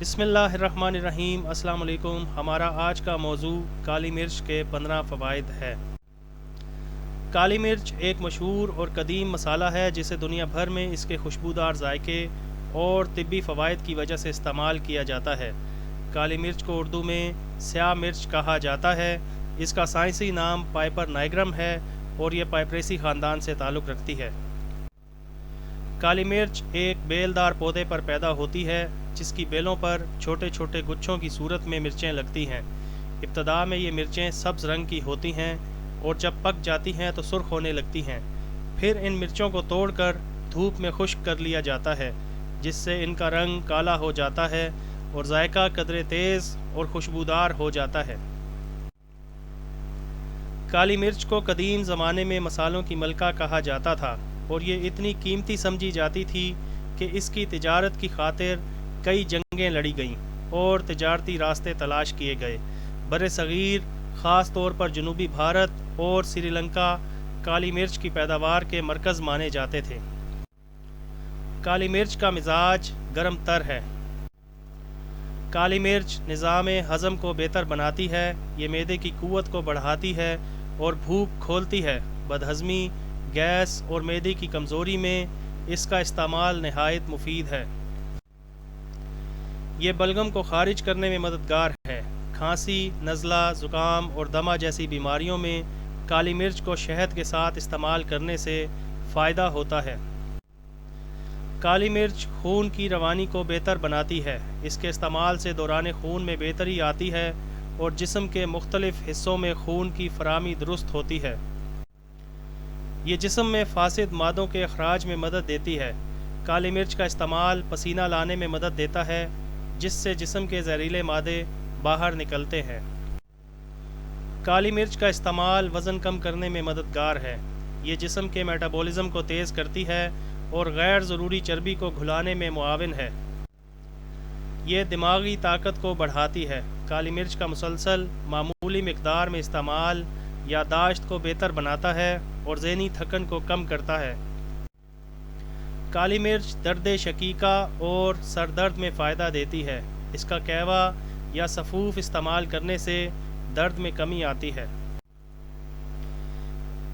بسم اللہ الرحمن الرحیم۔ السلام علیکم۔ ہمارا آج کا موضوع کالی مرچ کے 15 فوائد ہے۔ کالی مرچ ایک مشہور اور قدیم مسالہ ہے جسے دنیا بھر میں اس کے خوشبودار ذائقے اور طبی فوائد کی وجہ سے استعمال کیا جاتا ہے۔ کالی مرچ کو اردو میں سیاہ مرچ کہا جاتا ہے۔ اس کا سائنسی نام پائپر نائگرم ہے اور یہ پائپریسی خاندان سے تعلق رکھتی ہے۔ کالی مرچ ایک بیل دار پودے پر پیدا ہوتی ہے جس کی بیلوں پر چھوٹے چھوٹے گچھوں کی صورت میں مرچیں لگتی ہیں۔ ابتدا میں یہ مرچیں سبز رنگ کی ہوتی ہیں اور جب پک جاتی ہیں تو سرخ ہونے لگتی ہیں۔ پھر ان مرچوں کو توڑ کر دھوپ میں خشک کر لیا جاتا ہے جس سے ان کا رنگ کالا ہو جاتا ہے اور ذائقہ قدرے تیز اور خوشبودار ہو جاتا ہے۔ کالی مرچ کو قدیم زمانے میں مصالحوں کی ملکہ کہا جاتا تھا اور یہ اتنی قیمتی سمجھی جاتی تھی کہ اس کی تجارت کی خاطر کئی جنگیں لڑی گئیں اور تجارتی راستے تلاش کیے گئے۔ بر صغیر خاص طور پر جنوبی بھارت اور سری لنکا کالی مرچ کی پیداوار کے مرکز مانے جاتے تھے۔ کالی مرچ کا مزاج گرم تر ہے۔ کالی مرچ نظام ہضم کو بہتر بناتی ہے۔ یہ معدے کی قوت کو بڑھاتی ہے اور بھوک کھولتی ہے۔ بدہضمی، گیس اور معدے کی کمزوری میں اس کا استعمال نہایت مفید ہے۔ یہ بلغم کو خارج کرنے میں مددگار ہے۔ کھانسی، نزلہ، زکام اور دمہ جیسی بیماریوں میں کالی مرچ کو شہد کے ساتھ استعمال کرنے سے فائدہ ہوتا ہے۔ کالی مرچ خون کی روانی کو بہتر بناتی ہے۔ اس کے استعمال سے دوران خون میں بہتری آتی ہے اور جسم کے مختلف حصوں میں خون کی فراہمی درست ہوتی ہے۔ یہ جسم میں فاسد مادوں کے اخراج میں مدد دیتی ہے۔ کالی مرچ کا استعمال پسینہ لانے میں مدد دیتا ہے جس سے جسم کے زہریلے مادے باہر نکلتے ہیں۔ کالی مرچ کا استعمال وزن کم کرنے میں مددگار ہے۔ یہ جسم کے میٹابولزم کو تیز کرتی ہے اور غیر ضروری چربی کو گھلانے میں معاون ہے۔ یہ دماغی طاقت کو بڑھاتی ہے۔ کالی مرچ کا مسلسل معمولی مقدار میں استعمال یادداشت کو بہتر بناتا ہے اور ذہنی تھکن کو کم کرتا ہے۔ کالی مرچ درد شقیقہ اور سر درد میں فائدہ دیتی ہے۔ اس کا کہوہ یا سفوف استعمال کرنے سے درد میں کمی آتی ہے۔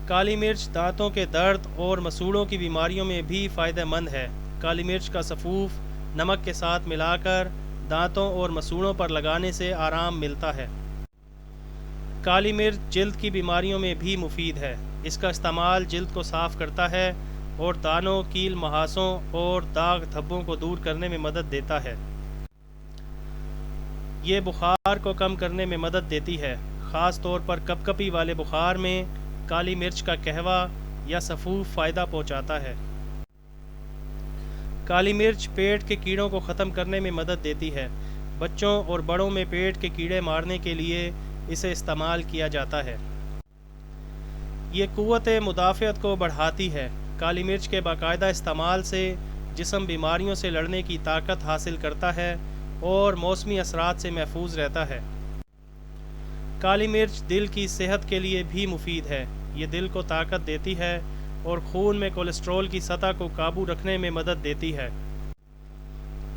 کالی مرچ دانتوں کے درد اور مسوڑوں کی بیماریوں میں بھی فائدہ مند ہے۔ کالی مرچ کا سفوف نمک کے ساتھ ملا کر دانتوں اور مسوڑوں پر لگانے سے آرام ملتا ہے۔ کالی مرچ جلد کی بیماریوں میں بھی مفید ہے۔ اس کا استعمال جلد کو صاف کرتا ہے اور دانوں، کیل مہاسوں اور داغ دھبوں کو دور کرنے میں مدد دیتا ہے۔ یہ بخار کو کم کرنے میں مدد دیتی ہے۔ خاص طور پر کپکپی والے بخار میں کالی مرچ کا قہوہ یا سفوف فائدہ پہنچاتا ہے۔ کالی مرچ پیٹ کے کیڑوں کو ختم کرنے میں مدد دیتی ہے۔ بچوں اور بڑوں میں پیٹ کے کیڑے مارنے کے لیے اسے استعمال کیا جاتا ہے۔ یہ قوت مدافعت کو بڑھاتی ہے۔ کالی مرچ کے باقاعدہ استعمال سے جسم بیماریوں سے لڑنے کی طاقت حاصل کرتا ہے اور موسمی اثرات سے محفوظ رہتا ہے۔ کالی مرچ دل کی صحت کے لیے بھی مفید ہے۔ یہ دل کو طاقت دیتی ہے اور خون میں کولیسٹرول کی سطح کو قابو رکھنے میں مدد دیتی ہے۔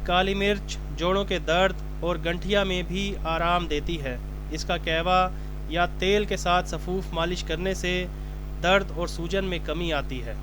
کالی مرچ جوڑوں کے درد اور گنٹھیا میں بھی آرام دیتی ہے۔ اس کا قہوہ یا تیل کے ساتھ سفوف مالش کرنے سے درد اور سوجن میں کمی آتی ہے۔